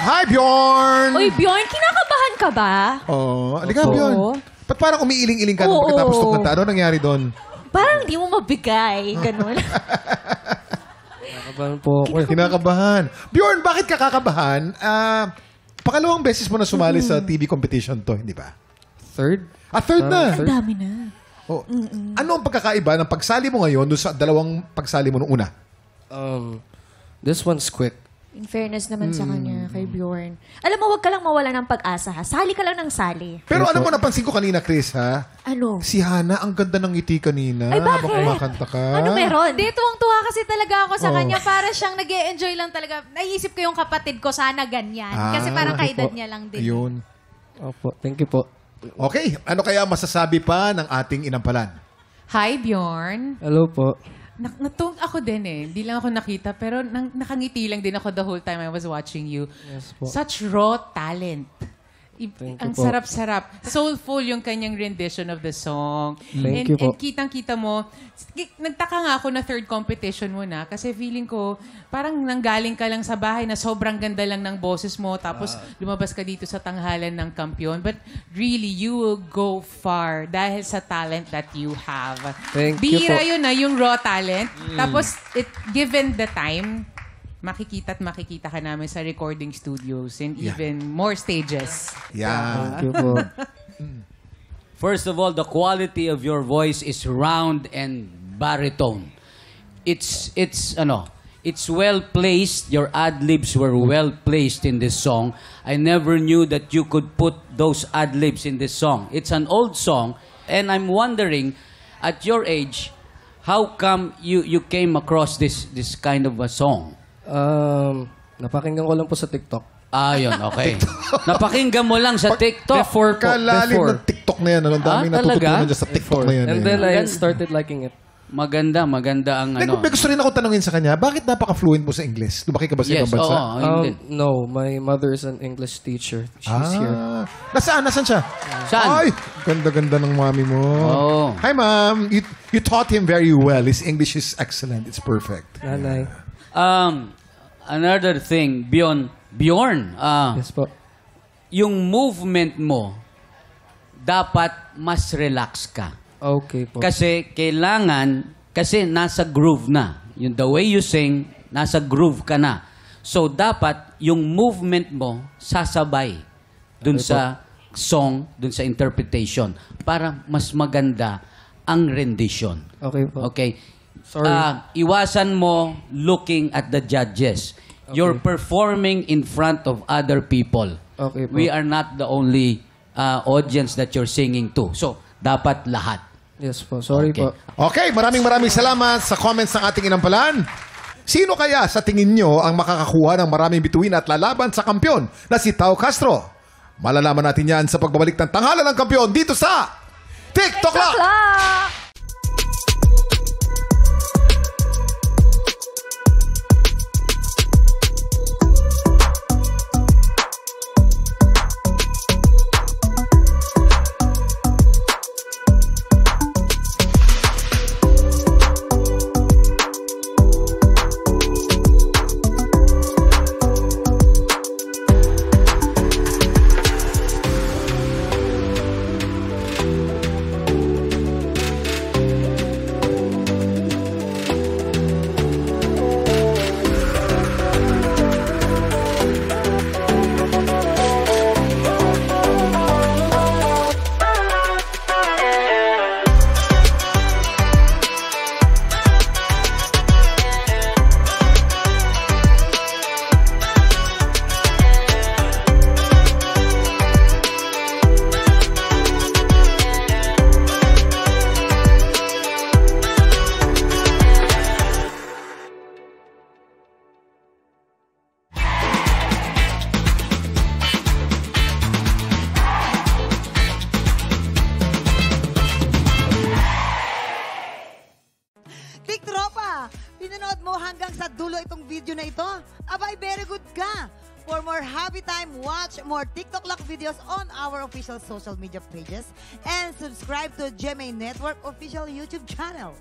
Hi, Bjorn! Uy, Bjorn, kinakabahan ka ba? Oh, halika, Bjorn. Ba't parang umiiling-iling ka nung pagkatapos kumanta? Ano nangyari doon? Parang di mo mabigay. Ganun. Kinakabahan po ako. Kinakabahan. Bjorn, bakit ka kakabahan? Pangalawang beses mo na sumali sa TV competition to, hindi ba? Third? Third na. Ang dami na. Oh. Ano ang pagkakaiba ng pagsali mo ngayon doon sa dalawang pagsali mo nung una? This one's quick. In fairness naman sa kanya, kay Bjorn. Alam mo, wag ka lang mawala ng pag-asa, ha? Sali ka lang ng sali. Pero alam mo, napansin ko kanina, Chris, ha? Ano? Si Hana, ang ganda ng ngiti kanina. Ay, bakit? Habang kumakanta ka. Ano meron? Hindi, tuwang-tuwa kasi talaga ako sa kanya. Para siyang nag-e-enjoy lang talaga. Naisip ko yung kapatid ko, sana ganyan. Kasi parang kaedad niya lang din. Ayun. Opo, thank you po. Okay, ano kaya masasabi pa ng ating inampalan? Hi, Bjorn. Hello po. Natung ako din eh. Hindi lang ako nakita, pero nakangiti lang din ako the whole time I was watching you. Yes po. Such raw talent. Thank Ang you po. sarap-sarap. Soulful yung kanyang rendition of the song. Thank you po. And kitang-kita mo, nagtaka nga ako na third competition mo na kasi feeling ko parang nanggaling ka lang sa bahay na sobrang ganda lang ng boses mo tapos lumabas ka dito sa tanghalan ng kampiyon. But really, you will go far dahil sa talent that you have. Thank you Bihira po. yun na, yung raw talent. Tapos, given the time, makikita ka namin sa recording studios and even more stages. Yan. Thank you po. First of all, the quality of your voice is round and baritone. It's well placed. Your ad-libs were well placed in this song. I never knew that you could put those ad-libs in this song. It's an old song, and I'm wondering, at your age, how come you came across this kind of a song? Napakinggan ko lang po sa TikTok. Yun, okay. Napakinggan mo lang sa TikTok. Kalalim ng TikTok na yan. Ang daming natututunan dyan sa TikTok na yan. And then I started liking it. Maganda ang ano. May gusto rin ako tanungin sa kanya, bakit napaka-fluent mo sa English? Lumaki ka ba sa ibang bansa? No, my mother is an English teacher. She's here. Nasaan siya? Saan? Ay, ganda-ganda ng mami mo. Oh. Hi, ma'am. You taught him very well. His English is excellent. It's perfect. Nanay. Another thing, Bjorn, Yes po. yung movement mo, dapat mas relax ka. Okay po. Kasi kasi nasa groove na. Yung the way you sing, nasa groove ka na. So, dapat yung movement mo sasabay dun sa song, dun sa interpretation para mas maganda ang rendition. Okay po. Okay? Sorry. Iwasan mo looking at the judges. Okay. You're performing in front of other people. Okay po. We are not the only audience that you're singing to. So, dapat lahat. Yes po. Sorry Okay. po. Okay, maraming salamat sa comments ng ating inampalan. Sino kaya sa tingin nyo ang makakakuha ng maraming bituin at lalaban sa kampyon na si Tao Castro? Malalaman natin yan sa pagbabalik ng Tanghalan ng Kampyon dito sa TikTok Lock! Tiktropa, pinanood mo hanggang sa dulo itong video na ito? Abay, very good ka! For more happy time, watch more TikTok Lock videos on our official social media pages and subscribe to GMA Network official YouTube channel.